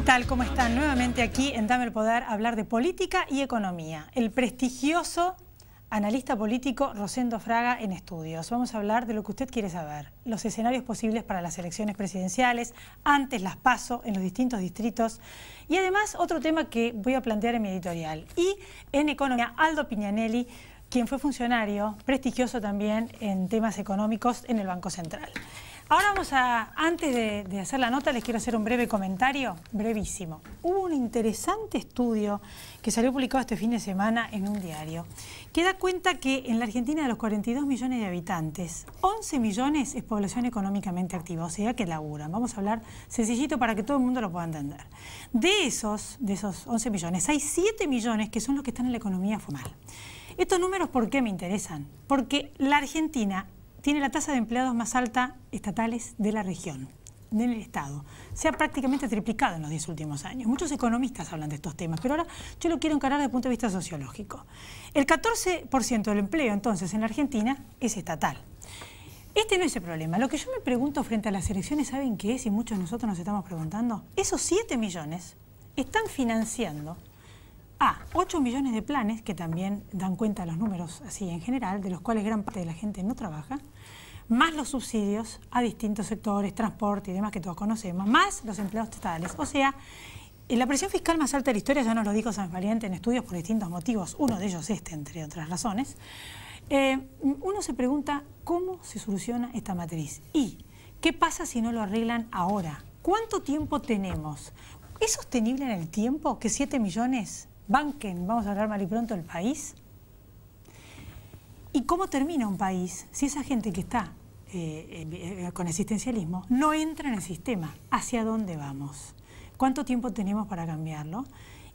tal? ¿Cómo están? Nuevamente aquí en Dame el Poder a hablar de política y economía. El prestigioso analista político Rosendo Fraga en Estudios. Vamos a hablar de lo que usted quiere saber. Los escenarios posibles para las elecciones presidenciales, antes las PASO en los distintos distritos. Y además otro tema que voy a plantear en mi editorial. Y en economía, Aldo Pignanelli, quien fue funcionario prestigioso también en temas económicos en el Banco Central. Ahora antes de hacer la nota, les quiero hacer un breve comentario, brevísimo. Hubo un interesante estudio que salió publicado este fin de semana en un diario, que da cuenta que en la Argentina, de los 42 millones de habitantes, 11 millones es población económicamente activa, o sea que laburan. Vamos a hablar sencillito para que todo el mundo lo pueda entender. De esos 11 millones, hay 7 millones que son los que están en la economía formal. Estos números, ¿por qué me interesan? Porque la Argentina tiene la tasa de empleados más alta estatales de la región, del Estado. Se ha prácticamente triplicado en los 10 últimos años. Muchos economistas hablan de estos temas, pero ahora yo lo quiero encarar desde el punto de vista sociológico. El 14% del empleo, entonces, en la Argentina es estatal. Este no es el problema. Lo que yo me pregunto frente a las elecciones, ¿saben qué es? Y muchos de nosotros nos estamos preguntando. Esos 7 millones están financiando a 8 millones de planes, que también dan cuenta de los números así en general, de los cuales gran parte de la gente no trabaja, más los subsidios a distintos sectores, transporte y demás que todos conocemos, más los empleados estatales. O sea, la presión fiscal más alta de la historia, ya nos lo dijo San Valiente en Estudios por distintos motivos, uno de ellos entre otras razones. Uno se pregunta cómo se soluciona esta matriz y qué pasa si no lo arreglan ahora. ¿Cuánto tiempo tenemos? ¿Es sostenible en el tiempo que 7 millones banquen, vamos a hablar mal y pronto, el país? ¿Y cómo termina un país si esa gente que está con existencialismo no entra en el sistema? ¿Hacia dónde vamos? ¿Cuánto tiempo tenemos para cambiarlo?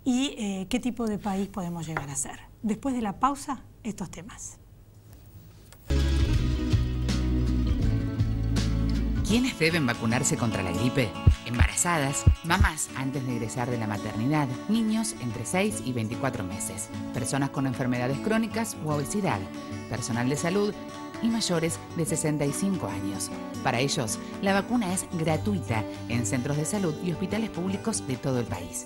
¿Y qué tipo de país podemos llegar a ser? Después de la pausa, estos temas. ¿Quiénes deben vacunarse contra la gripe? Embarazadas, mamás antes de egresar de la maternidad, niños entre 6 y 24 meses, personas con enfermedades crónicas u obesidad, personal de salud y mayores de 65 años. Para ellos, la vacuna es gratuita en centros de salud y hospitales públicos de todo el país.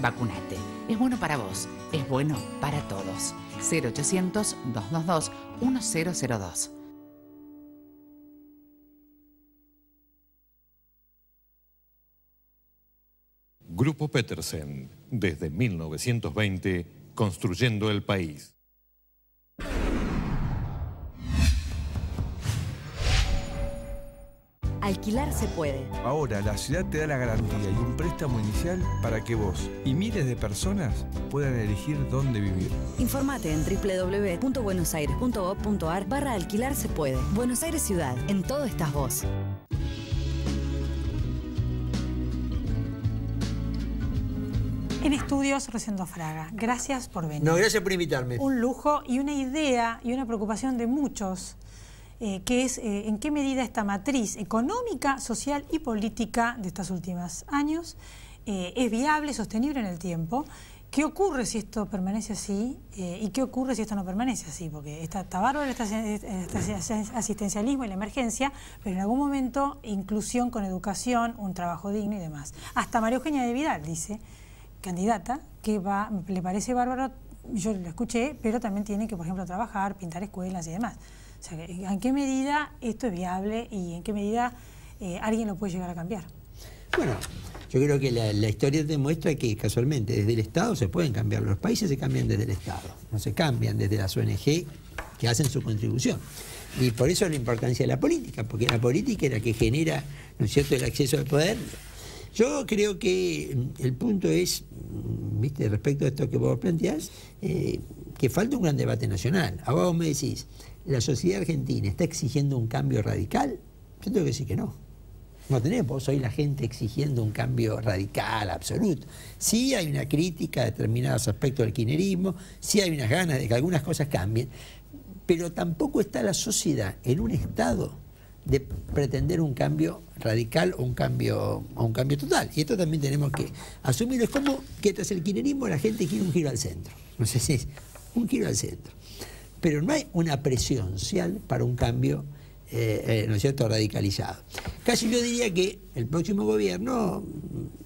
Vacunate. Es bueno para vos. Es bueno para todos. 0800-222-1002. Grupo Petersen, desde 1920, construyendo el país. Alquilar se puede. Ahora la ciudad te da la garantía y un préstamo inicial para que vos y miles de personas puedan elegir dónde vivir. Informate en www.buenosaires.gov.ar/alquilar se puede. Buenos Aires Ciudad, en todo estás vos. En Estudios, Rosendo Fraga. Gracias por venir. No, gracias por invitarme. Un lujo y una idea y una preocupación de muchos, que es en qué medida esta matriz económica, social y política de estos últimos años es viable, sostenible en el tiempo. ¿Qué ocurre si esto permanece así? ¿Y qué ocurre si esto no permanece así? Porque está bárbaro este asistencialismo y la emergencia, pero en algún momento inclusión con educación, un trabajo digno y demás. Hasta María Eugenia de Vidal dice, candidata, que le parece bárbaro, yo lo escuché, pero también tiene que, por ejemplo, trabajar, pintar escuelas y demás. O sea, ¿en qué medida esto es viable y en qué medida alguien lo puede llegar a cambiar? Bueno, yo creo que la historia demuestra que casualmente desde el Estado se pueden cambiar. Los países se cambian desde el Estado, no se cambian desde las ONG que hacen su contribución. Y por eso la importancia de la política, porque la política es la que genera, ¿no es cierto?, el acceso al poder. Yo creo que el punto es, ¿viste?, respecto a esto que vos planteás, que falta un gran debate nacional. Ahora vos me decís, ¿la sociedad argentina está exigiendo un cambio radical? Yo tengo que decir que no. No tenemos hoy la gente exigiendo un cambio radical, absoluto. Sí hay una crítica a determinados aspectos del kirchnerismo, sí hay unas ganas de que algunas cosas cambien, pero tampoco está la sociedad en un estado de pretender un cambio radical o un cambio total. Y esto también tenemos que asumirlo. Es como que tras el kirchnerismo la gente quiere un giro al centro. No sé si es un giro al centro. Pero no hay una presión social para un cambio, ¿no es cierto?, radicalizado. Casi yo diría que el próximo gobierno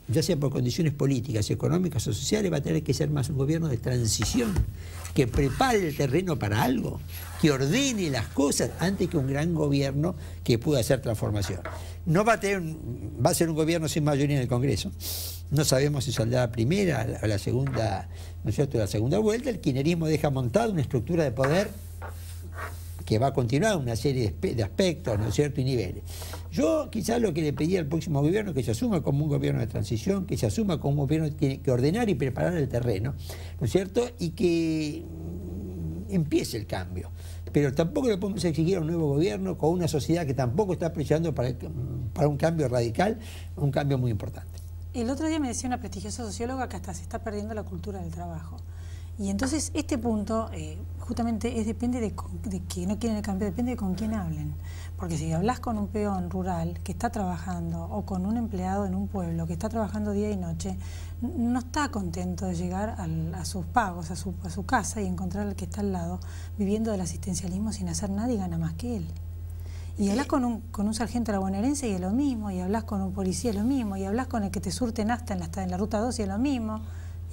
ya sea por condiciones políticas, económicas o sociales, va a tener que ser más un gobierno de transición, que prepare el terreno para algo, que ordene las cosas antes que un gran gobierno que pueda hacer transformación. No va a tener, va a ser un gobierno sin mayoría en el Congreso. No sabemos si saldrá la primera o la segunda, ¿no es cierto?, la segunda vuelta. El kirchnerismo deja montada una estructura de poder que va a continuar una serie de aspectos, ¿no es cierto?, y niveles. Yo quizás lo que le pedí al próximo gobierno es que se asuma como un gobierno de transición, que se asuma como un gobierno que tiene que ordenar y preparar el terreno, ¿no es cierto?, y que empiece el cambio. Pero tampoco le podemos exigir a un nuevo gobierno con una sociedad que tampoco está presionando para un cambio radical, un cambio muy importante. El otro día me decía una prestigiosa socióloga que hasta se está perdiendo la cultura del trabajo. Y entonces este punto justamente depende de que no quieren el cambio, depende de con quién hablen. Porque si hablas con un peón rural que está trabajando o con un empleado en un pueblo que está trabajando día y noche, no está contento de llegar a sus pagos, a su casa y encontrar al que está al lado viviendo del asistencialismo sin hacer nada y gana más que él. Y hablas con un sargento de la bonaerense y es lo mismo, y hablas con un policía y es lo mismo, y hablas con el que te surte nafta en la ruta 2 y es lo mismo.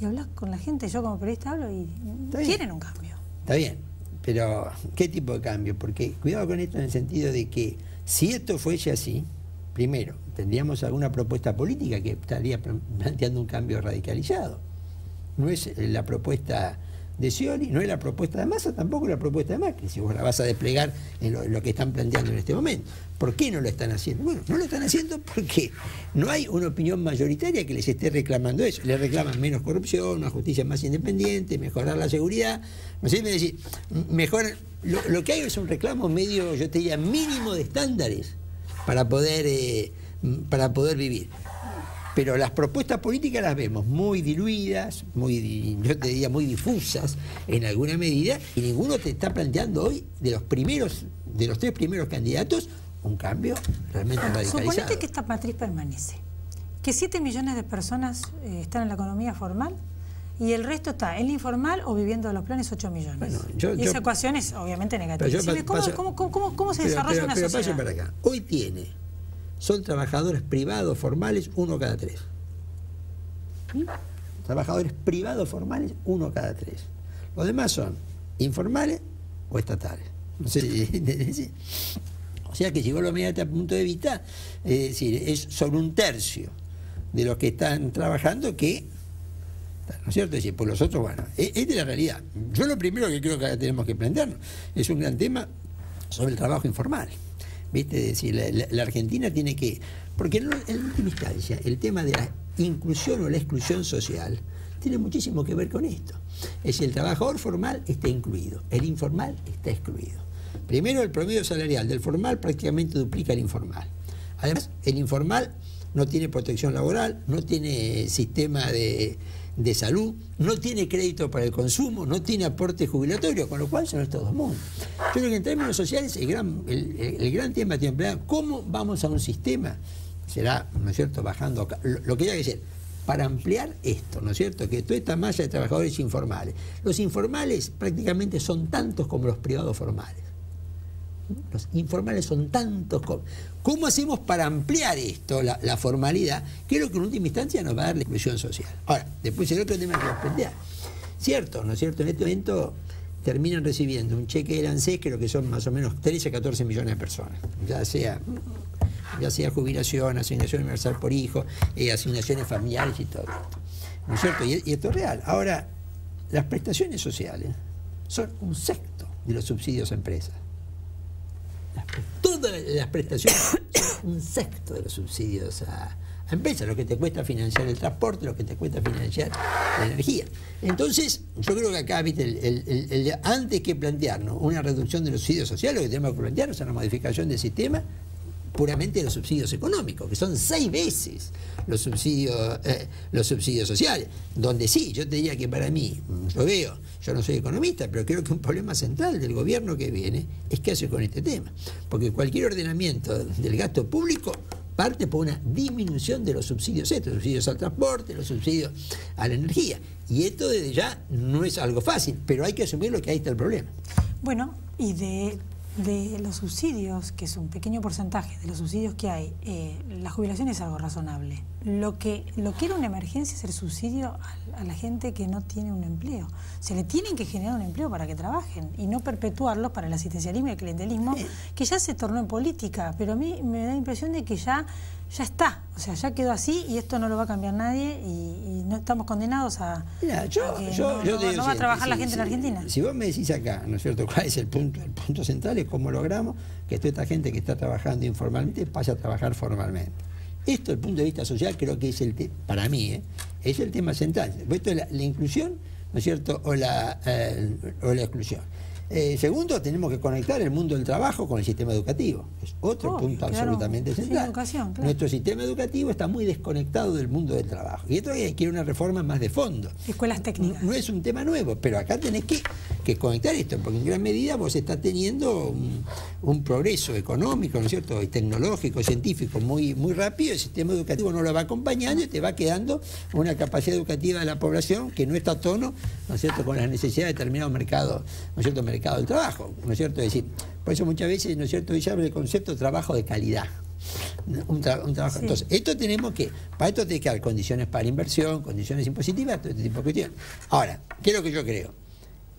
Y hablas con la gente, yo como periodista hablo y quieren un cambio. Está bien, pero ¿qué tipo de cambio? Porque cuidado con esto en el sentido de que si esto fuese así, primero, tendríamos alguna propuesta política que estaría planteando un cambio radicalizado. No es la propuesta de Scioli, no es la propuesta de Massa, tampoco es la propuesta de Macri, si vos la vas a desplegar en lo que están planteando en este momento. ¿Por qué no lo están haciendo? Bueno, no lo están haciendo porque no hay una opinión mayoritaria que les esté reclamando eso. Les reclaman menos corrupción, una justicia más independiente, mejorar la seguridad. No sé, me decís, mejorar. Lo que hay es un reclamo medio, yo te diría, mínimo de estándares para poder vivir. Pero las propuestas políticas las vemos muy diluidas, yo te diría muy difusas en alguna medida, y ninguno te está planteando hoy, de los tres primeros candidatos, un cambio realmente radicalizado. Suponete que esta matriz permanece, que 7 millones de personas están en la economía formal y el resto está en la informal o viviendo de los planes 8 millones. Bueno, y esa ecuación es obviamente negativa. ¿Cómo se desarrolla una sociedad? Pero para acá. Hoy son trabajadores privados formales 1 cada 3. Trabajadores privados formales 1 cada 3. Los demás son informales o estatales. No sé, o sea que si vos lo mirás a punto de vista, es decir, son un tercio de los que están trabajando que, ¿no es cierto? Es decir, por los otros, bueno, esta es la realidad. Yo lo primero que creo que ahora tenemos que plantearnos es un gran tema sobre el trabajo informal. ¿Viste? Es decir, la Argentina tiene que... Porque en última instancia, el tema de la inclusión o la exclusión social tiene muchísimo que ver con esto. Es decir, el trabajador formal está incluido, el informal está excluido. Primero, el promedio salarial del formal prácticamente duplica el informal. Además, el informal no tiene protección laboral, no tiene sistema de salud, no tiene crédito para el consumo, no tiene aporte jubilatorio, con lo cual son estos dos mundos. Yo creo que en términos sociales el gran tema tiene cómo vamos a un sistema, será, ¿no es cierto?, bajando lo que haya que ser, para ampliar esto, ¿no es cierto?, que toda esta malla de trabajadores informales. Los informales prácticamente son tantos como los privados formales. Los informales son tantos como... ¿Cómo hacemos para ampliar esto, la formalidad? Que es lo que en última instancia nos va a dar la inclusión social. Ahora, después el otro tema que nos plantea. Cierto, ¿no es cierto? En este momento terminan recibiendo un cheque del ANSES, creo que son más o menos 13 a 14 millones de personas. Ya sea jubilación, asignación universal por hijo, asignaciones familiares y todo esto. ¿No es cierto? Y esto es real. Ahora, las prestaciones sociales son 1/6 de los subsidios a empresas. Todas las prestaciones son 1/6 de los subsidios a empresas, lo que te cuesta financiar el transporte, lo que te cuesta financiar la energía. Entonces, yo creo que acá, ¿viste? Antes que plantearnos una reducción de los subsidios sociales, lo que tenemos que plantearnos es una modificación del sistema puramente de los subsidios económicos, que son 6 veces los subsidios sociales, donde sí, yo te diría que para mí, yo no soy economista, pero creo que un problema central del gobierno que viene es qué hace con este tema, porque cualquier ordenamiento del gasto público parte por una disminución de los subsidios los subsidios al transporte, los subsidios a la energía, y esto desde ya no es algo fácil, pero hay que asumirlo que ahí está el problema. Bueno, y de los subsidios, que es un pequeño porcentaje de los subsidios que hay, la jubilación es algo razonable. Lo que era una emergencia es el subsidio a la gente que no tiene un empleo. Se le tienen que generar un empleo para que trabajen y no perpetuarlos para el asistencialismo y el clientelismo, que ya se tornó en política, pero a mí me da la impresión de que ya está, o sea, ya quedó así y esto no lo va a cambiar nadie y no estamos condenados a... Mira, no va a trabajar la gente en Argentina. Si vos me decís acá, ¿no es cierto?, cuál es el punto central es cómo logramos que toda esta gente que está trabajando informalmente pase a trabajar formalmente. Esto, desde el punto de vista social, creo que es para mí, es el tema central. Esto es la inclusión, ¿no es cierto?, o la exclusión. Segundo, tenemos que conectar el mundo del trabajo con el sistema educativo. Es otro punto absolutamente central. Educación, claro. Nuestro sistema educativo está muy desconectado del mundo del trabajo. Y esto quiere una reforma más de fondo. Escuelas técnicas. No es un tema nuevo, pero acá tenés que conectar esto, porque en gran medida vos estás teniendo un progreso económico, ¿no es cierto?, y tecnológico, científico muy rápido. El sistema educativo no lo va acompañando y te va quedando una capacidad educativa de la población que no está a tono, ¿no es cierto?, con las necesidades de determinados mercados, ¿no es cierto?, mercado del trabajo, ¿no es cierto? Es decir, por eso muchas veces, ¿no es cierto?, se habla del concepto de trabajo de calidad. Un trabajo. Sí. Entonces, para esto tenés que dar condiciones para inversión, condiciones impositivas, todo este tipo de cuestiones. Ahora, ¿qué es lo que yo creo?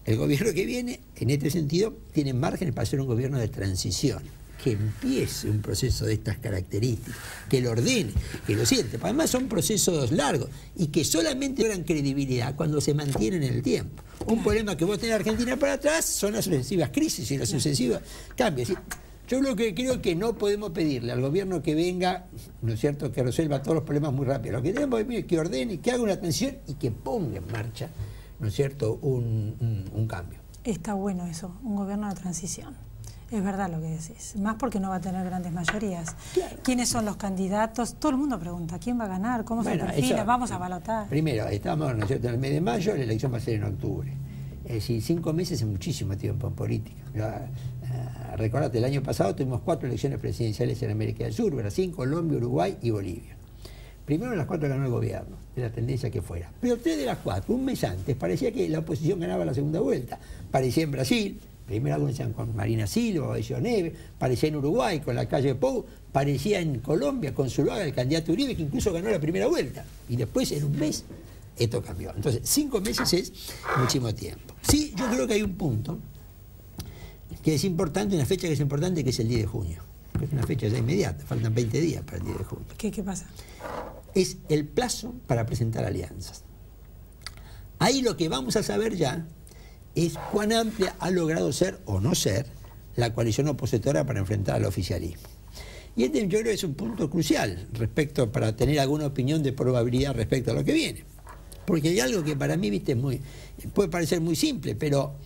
El gobierno que viene, en este sentido, tiene márgenes para ser un gobierno de transición, que empiece un proceso de estas características, que lo ordene, que lo siente. Además son procesos largos y que solamente logran credibilidad cuando se mantienen en el tiempo. Un problema que vos tenés en Argentina para atrás son las sucesivas crisis y los sucesivos cambios. Yo creo que no podemos pedirle al gobierno que venga, ¿no es cierto?, que resuelva todos los problemas muy rápido. Lo que tenemos que pedir es que ordene, que haga una transición y que ponga en marcha, ¿no es cierto?, un cambio. Está bueno eso, un gobierno de transición. Es verdad lo que decís, más porque no va a tener grandes mayorías. Claro. ¿Quiénes son los candidatos? Todo el mundo pregunta, ¿quién va a ganar? ¿Cómo se perfila? Vamos a balotar. Primero, estamos, ¿no es cierto?, en el mes de mayo, la elección va a ser en octubre. Es decir, 5 meses es muchísimo tiempo en política. Recordate, el año pasado tuvimos 4 elecciones presidenciales en América del Sur, Brasil, Colombia, Uruguay y Bolivia. Primero de las 4 ganó el gobierno, de la tendencia que fuera. Pero 3 de las 4, un mes antes, parecía que la oposición ganaba la segunda vuelta. Parecía en Brasil, primero algunos decían con Marina Silva, Ovacio Neves, parecía en Uruguay con la calle Pou, parecía en Colombia con Zuluaga, el candidato Uribe, que incluso ganó la primera vuelta. Y después, en un mes, esto cambió. Entonces, 5 meses es muchísimo tiempo. Sí, yo creo que hay un punto que es importante, una fecha que es importante, que es el 10 de junio. Que es una fecha ya inmediata, faltan 20 días para el 10 de junio. ¿Qué pasa? Es el plazo para presentar alianzas. Ahí lo que vamos a saber ya es cuán amplia ha logrado ser o no ser la coalición opositora para enfrentar al oficialismo. Y este, yo creo que es un punto crucial respecto para tener alguna opinión de probabilidad respecto a lo que viene. Porque hay algo que para mí, viste, puede parecer muy simple, pero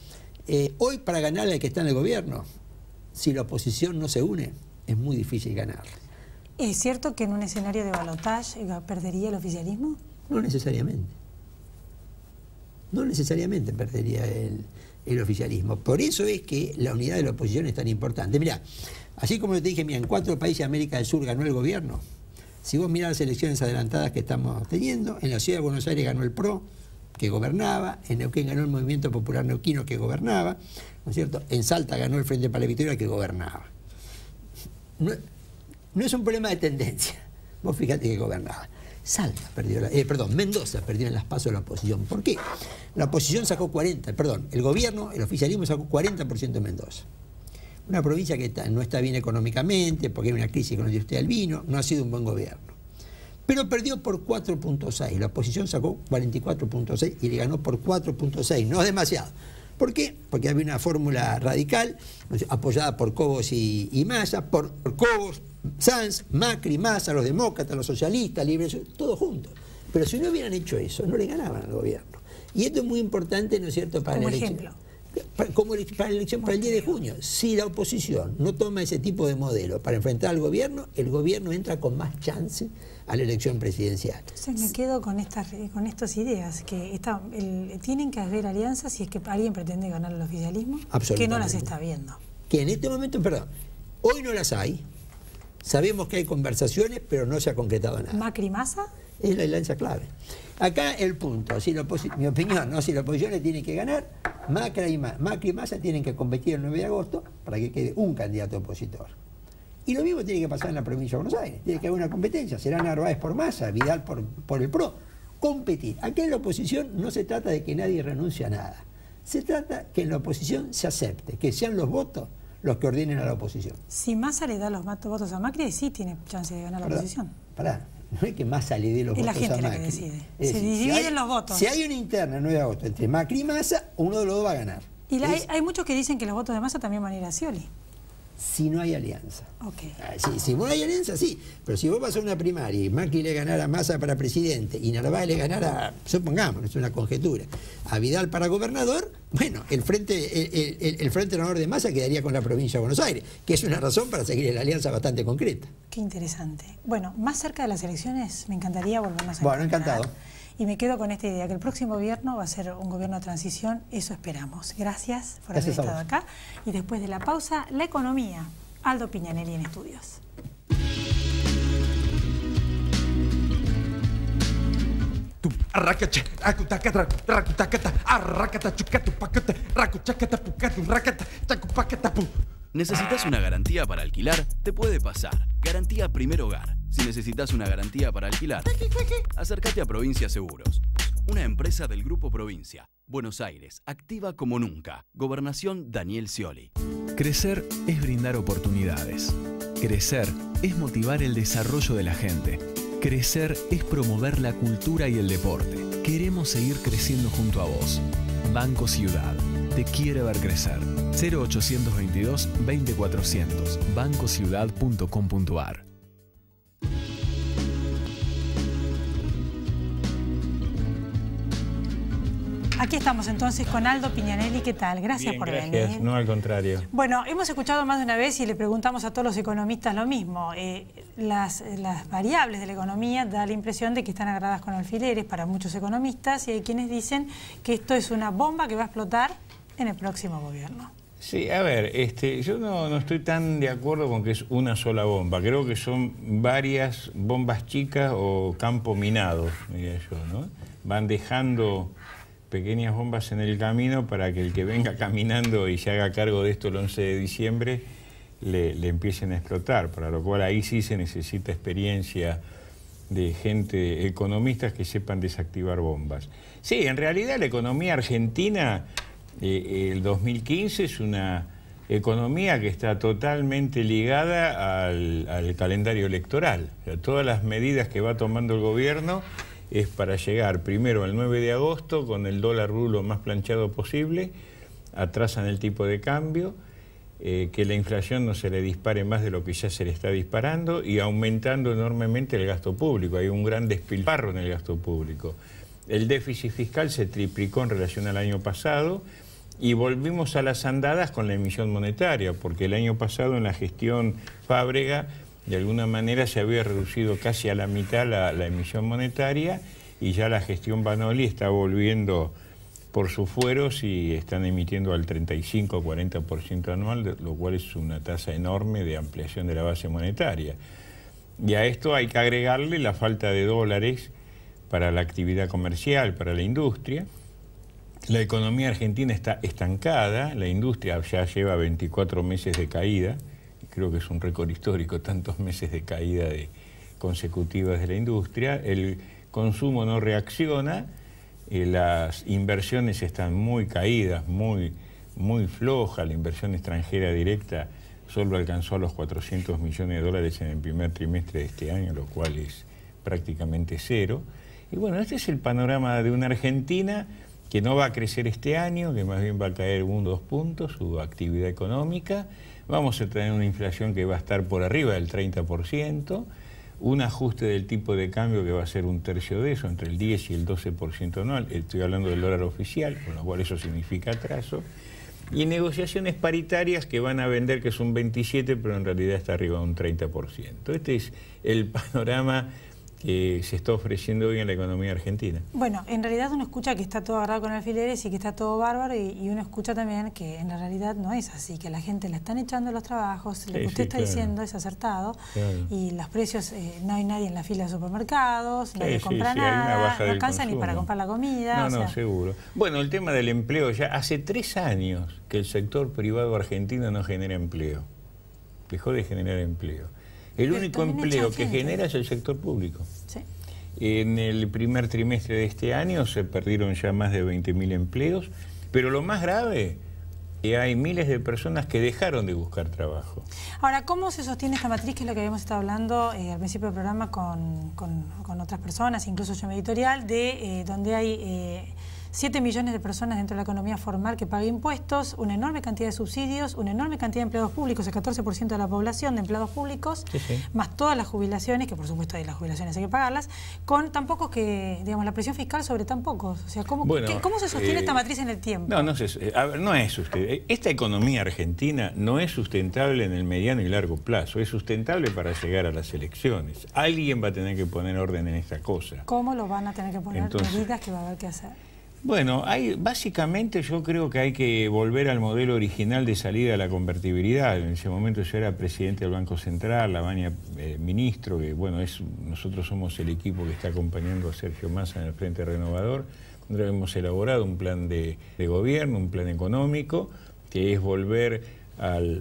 hoy para ganarle al que está en el gobierno, si la oposición no se une, es muy difícil ganarle. ¿Es cierto que en un escenario de balotaje perdería el oficialismo? No necesariamente. No necesariamente perdería el oficialismo. Por eso es que la unidad de la oposición es tan importante. Mirá, así como te dije, mira, en 4 países de América del Sur ganó el gobierno. Si vos mirás las elecciones adelantadas que estamos teniendo, en la ciudad de Buenos Aires ganó el PRO, que gobernaba, en Neuquén ganó el Movimiento Popular Neuquino, que gobernaba, ¿no es cierto? En Salta ganó el Frente para la Victoria, que gobernaba. No es un problema de tendencia. Vos fíjate que gobernaba. Mendoza perdió en las PASO la oposición. ¿Por qué? La oposición sacó el gobierno, el oficialismo sacó 40% en Mendoza. Una provincia que no está bien económicamente, porque hay una crisis con la industria del vino, no ha sido un buen gobierno. Pero perdió por 4.6, la oposición sacó 44.6 y le ganó por 4.6, no es demasiado. ¿Por qué? Porque había una fórmula radical, apoyada por Cobos y Massa, por Cobos, Sanz, Macri, Massa, los demócratas, los socialistas, libres, todos juntos. Pero si no hubieran hecho eso, no le ganaban al gobierno. Y esto es muy importante, ¿no es cierto?, para la elección. Para la elección para el 10 de junio. Si la oposición no toma ese tipo de modelo para enfrentar al gobierno, el gobierno entra con más chance a la elección presidencial. Entonces me quedo con estas ideas, que tienen que haber alianzas si es que alguien pretende ganar el oficialismo, que no las está viendo. Que en este momento, hoy no las hay. Sabemos que hay conversaciones, pero no se ha concretado nada. ¿Macri-Massa? Es la alianza clave. Acá el punto, mi opinión, si la oposición le tiene que ganar, Macri y Massa tienen que competir el 9 de agosto para que quede un candidato opositor. Y lo mismo tiene que pasar en la provincia de Buenos Aires. Tiene que haber una competencia. Será Narváez por Massa, Vidal por el PRO. Competir. Aquí en la oposición no se trata de que nadie renuncie a nada. Se trata que en la oposición se acepte, que sean los votos los que ordenen a la oposición. Si Massa le da los votos a Macri, sí tiene chance de ganar la oposición. No es que Massa le dé los votos a Macri. Es la gente la que decide. Se dividen los votos. Si hay una interna el 9 de agosto entre Macri y Massa, uno de los dos va a ganar. Y hay muchos que dicen que los votos de Massa también van a ir a Scioli. Si no hay alianza. Okay. Si no hay alianza, sí. Pero si vos vas a una primaria y Macri le ganara a Massa para presidente y Narváez le ganara, supongamos, es una conjetura, a Vidal para gobernador, bueno, el frente honor de Massa quedaría con la provincia de Buenos Aires, que es una razón para seguir en la alianza bastante concreta. Qué interesante. Bueno, más cerca de las elecciones, me encantaría volvernos a Bueno, encantado. Y me quedo con esta idea, que el próximo gobierno va a ser un gobierno de transición, eso esperamos. Gracias por haber estado acá. Y después de la pausa, la economía. Aldo Piñanelli en Estudios. ¿Necesitas una garantía para alquilar? Te puede pasar. Garantía Primer Hogar. Si necesitas una garantía para alquilar, acércate a Provincia Seguros. Una empresa del Grupo Provincia. Buenos Aires, activa como nunca. Gobernación Daniel Scioli. Crecer es brindar oportunidades. Crecer es motivar el desarrollo de la gente. Crecer es promover la cultura y el deporte. Queremos seguir creciendo junto a vos. Banco Ciudad. Te quiere ver crecer. 0822 20400. bancociudad.com.ar. Aquí estamos entonces con Aldo Piñanelli. ¿Qué tal? Gracias por venir. No, al contrario. Bueno, hemos escuchado más de una vez y le preguntamos a todos los economistas lo mismo. Las variables de la economía da la impresión de que están agarradas con alfileres para muchos economistas y hay quienes dicen que esto es una bomba que va a explotar en el próximo gobierno. Sí, a ver, yo no estoy tan de acuerdo con que es una sola bomba. Creo que son varias bombas chicas o campo minado, diría yo, ¿no? Van dejando pequeñas bombas en el camino para que el que venga caminando y se haga cargo de esto el 11 de diciembre le empiecen a explotar, para lo cual ahí sí se necesita experiencia de gente, economistas que sepan desactivar bombas. Sí, en realidad la economía argentina, el 2015 es una economía que está totalmente ligada al calendario electoral. O sea, todas las medidas que va tomando el gobierno es para llegar primero al 9 de agosto con el dólar blue lo más planchado posible, atrasan el tipo de cambio, que la inflación no se le dispare más de lo que ya se le está disparando y aumentando enormemente el gasto público. Hay un gran despilfarro en el gasto público. El déficit fiscal se triplicó en relación al año pasado y volvimos a las andadas con la emisión monetaria, porque el año pasado en la gestión Fábrega de alguna manera se había reducido casi a la mitad la emisión monetaria y ya la gestión Banoli está volviendo por sus fueros y están emitiendo al 35-40% anual, lo cual es una tasa enorme de ampliación de la base monetaria. Y a esto hay que agregarle la falta de dólares para la actividad comercial, para la industria. La economía argentina está estancada, la industria ya lleva 24 meses de caída, creo que es un récord histórico, tantos meses de caída consecutivas de la industria, el consumo no reacciona, las inversiones están muy caídas, muy flojas, la inversión extranjera directa solo alcanzó a los 400 millones de dólares en el primer trimestre de este año, lo cual es prácticamente cero. Y bueno, este es el panorama de una Argentina que no va a crecer este año, que más bien va a caer 1 o 2 puntos su actividad económica. Vamos a tener una inflación que va a estar por arriba del 30%, un ajuste del tipo de cambio que va a ser 1/3 de eso, entre el 10 y el 12% anual. Estoy hablando del dólar oficial, con lo cual eso significa atraso. Y negociaciones paritarias que van a vender que es un 27%, pero en realidad está arriba de un 30%. Este es el panorama que se está ofreciendo hoy en la economía argentina. Bueno, en realidad uno escucha que está todo agarrado con alfileres y que está todo bárbaro, y uno escucha también que en la realidad no es así, que a la gente la están echando los trabajos, lo que usted está diciendo es acertado, y los precios, no hay nadie en la fila de supermercados, nadie compra nada, no alcanza ni para comprar la comida. No, seguro. Bueno, el tema del empleo, ya hace 3 años que el sector privado argentino no genera empleo, dejó de generar empleo. El único empleo que genera es el sector público. Sí. En el primer trimestre de este año se perdieron ya más de 20.000 empleos, pero lo más grave, que hay miles de personas que dejaron de buscar trabajo. Ahora, ¿cómo se sostiene esta matriz, que es lo que habíamos estado hablando al principio del programa con otras personas, incluso yo en mi editorial, de donde hay 7 millones de personas dentro de la economía formal que pagan impuestos, una enorme cantidad de subsidios, una enorme cantidad de empleados públicos, el 14% de la población de empleados públicos, más todas las jubilaciones, que por supuesto hay las jubilaciones hay que pagarlas, con tan pocos que, digamos, la presión fiscal sobre tan pocos? O sea, ¿cómo se sostiene esta matriz en el tiempo? No es usted. Esta economía argentina no es sustentable en el mediano y largo plazo, es sustentable para llegar a las elecciones. Alguien va a tener que poner orden en esta cosa. ¿Cómo lo van a tener que poner? Medidas que va a haber que hacer. Bueno, básicamente yo creo que hay que volver al modelo original de salida a la convertibilidad. En ese momento yo era presidente del Banco Central, Lavagna ministro, que bueno, nosotros somos el equipo que está acompañando a Sergio Massa en el Frente Renovador. Hemos elaborado un plan de gobierno, un plan económico, que es volver a la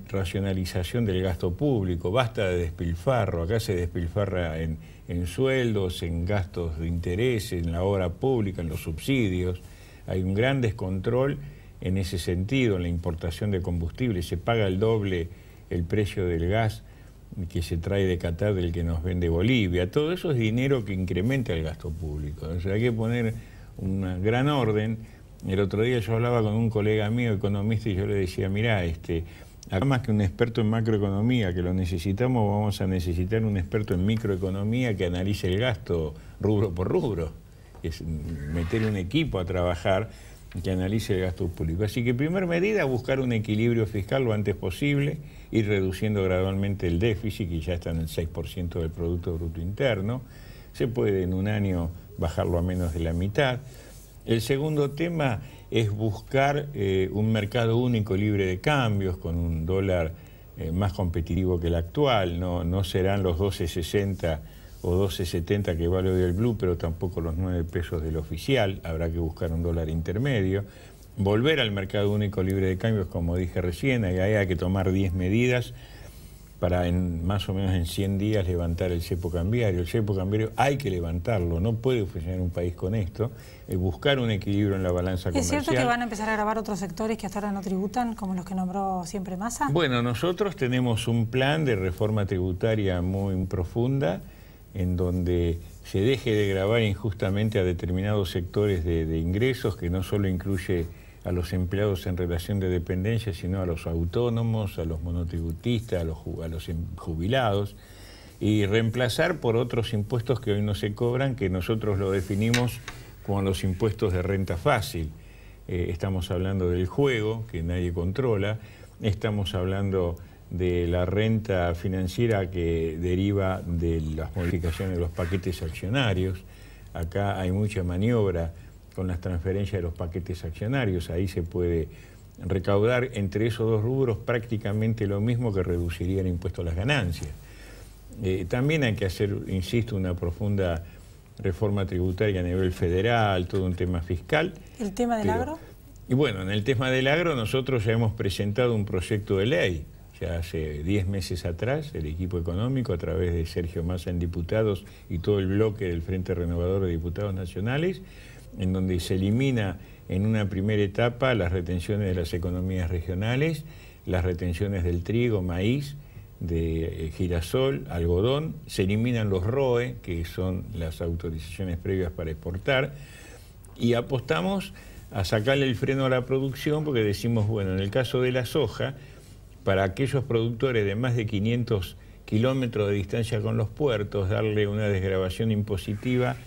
racionalización del gasto público. Basta de despilfarro, acá se despilfarra en sueldos, en gastos de interés, en la obra pública, en los subsidios. Hay un gran descontrol en ese sentido, en la importación de combustible. Se paga el doble el precio del gas que se trae de Qatar del que nos vende Bolivia. Todo eso es dinero que incrementa el gasto público. O sea, hay que poner una gran orden. El otro día yo hablaba con un colega mío, economista, y yo le decía, mirá, acá más que un experto en macroeconomía, que lo necesitamos, vamos a necesitar un experto en microeconomía que analice el gasto rubro por rubro. Es meter un equipo a trabajar que analice el gasto público. Así que, primera medida, buscar un equilibrio fiscal lo antes posible, ir reduciendo gradualmente el déficit, que ya está en el 6% del Producto Bruto Interno. Se puede en un año bajarlo a menos de la mitad. El segundo tema es buscar un mercado único libre de cambios, con un dólar más competitivo que el actual. No serán los 12.60 o 12.70 que vale hoy el blue, pero tampoco los 9 pesos del oficial. Habrá que buscar un dólar intermedio. Volver al mercado único libre de cambios, como dije recién, ahí hay que tomar 10 medidas para más o menos en 100 días levantar el cepo cambiario. El cepo cambiario hay que levantarlo, no puede funcionar un país con esto. Buscar un equilibrio en la balanza comercial. ¿Es cierto que van a empezar a gravar otros sectores que hasta ahora no tributan, como los que nombró siempre Massa? Bueno, nosotros tenemos un plan de reforma tributaria muy profunda, en donde se deje de gravar injustamente a determinados sectores de ingresos, que no solo incluye a los empleados en relación de dependencia, sino a los autónomos, a los monotributistas, a los jubilados, y reemplazar por otros impuestos que hoy no se cobran, que nosotros lo definimos como los impuestos de renta fácil. Estamos hablando del juego, que nadie controla, estamos hablando de la renta financiera que deriva de las modificaciones de los paquetes accionarios. Acá hay mucha maniobra con las transferencias de los paquetes accionarios. Ahí se puede recaudar entre esos dos rubros prácticamente lo mismo que reduciría el impuesto a las ganancias. También hay que hacer, insisto, una profunda reforma tributaria a nivel federal, todo un tema fiscal. ¿El tema del agro? Y bueno, en el tema del agro nosotros ya hemos presentado un proyecto de ley. Ya hace 10 meses atrás, el equipo económico, a través de Sergio Massa en diputados y todo el bloque del Frente Renovador de Diputados Nacionales, en donde se elimina en una primera etapa las retenciones de las economías regionales, las retenciones del trigo, maíz, de girasol, algodón, se eliminan los ROE, que son las autorizaciones previas para exportar, y apostamos a sacarle el freno a la producción, porque decimos, bueno, en el caso de la soja, para aquellos productores de más de 500 kilómetros de distancia con los puertos, darle una desgravación impositiva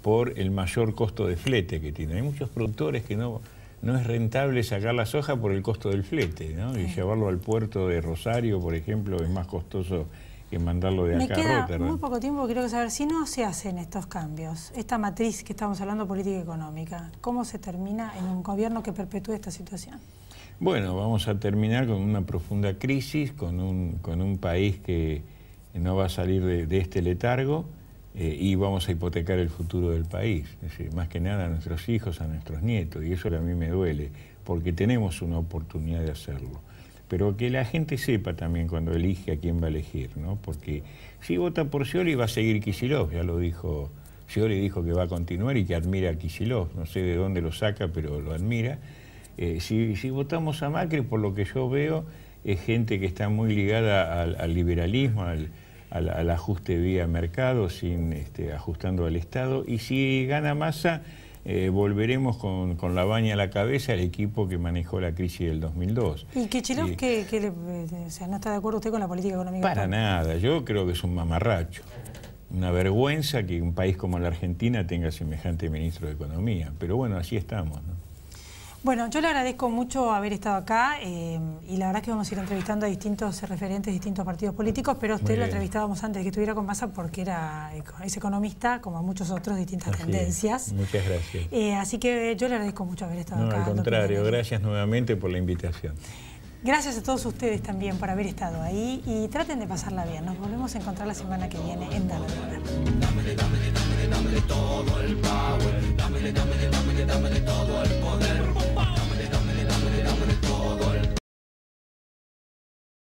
por el mayor costo de flete que tiene. Hay muchos productores que no es rentable sacar la soja por el costo del flete, ¿no? Y llevarlo al puerto de Rosario, por ejemplo, es más costoso mandarlo de acá a Rotterdam. Me Rotterdam. queda muy poco tiempo, quiero saber, si no se hacen estos cambios, esta matriz que estamos hablando, política y económica, ¿cómo se termina en un gobierno que perpetúe esta situación? Bueno, vamos a terminar con una profunda crisis, con un país que no va a salir de este letargo, y vamos a hipotecar el futuro del país, es decir, más que nada a nuestros hijos, a nuestros nietos, y eso a mí me duele, porque tenemos una oportunidad de hacerlo. Pero que la gente sepa también cuando elige a quién va a elegir, ¿no? Porque si vota por Scioli va a seguir Kicillof, ya lo dijo, Scioli dijo que va a continuar y que admira a Kicillof, no sé de dónde lo saca, pero lo admira. Si votamos a Macri, por lo que yo veo, es gente que está muy ligada al liberalismo, al ajuste vía mercado, ajustando al Estado, y si gana Massa, volveremos con la baña a la cabeza al equipo que manejó la crisis del 2002. ¿Y Kicillof no está de acuerdo usted con la política económica? Para nada, yo creo que es un mamarracho. Una vergüenza que un país como la Argentina tenga semejante ministro de Economía, pero bueno, así estamos, ¿no? Bueno, yo le agradezco mucho haber estado acá y la verdad es que vamos a ir entrevistando a distintos referentes de distintos partidos políticos, pero usted lo entrevistábamos antes de que estuviera con Massa porque es economista, como muchos otros, distintas tendencias. Muchas gracias. Así que yo le agradezco mucho haber estado acá. No, al contrario, gracias nuevamente por la invitación. Gracias a todos ustedes también por haber estado ahí y traten de pasarla bien. Nos volvemos a encontrar la semana que viene en Dame de Poder. Dámele todo el power, dámele todo el poder.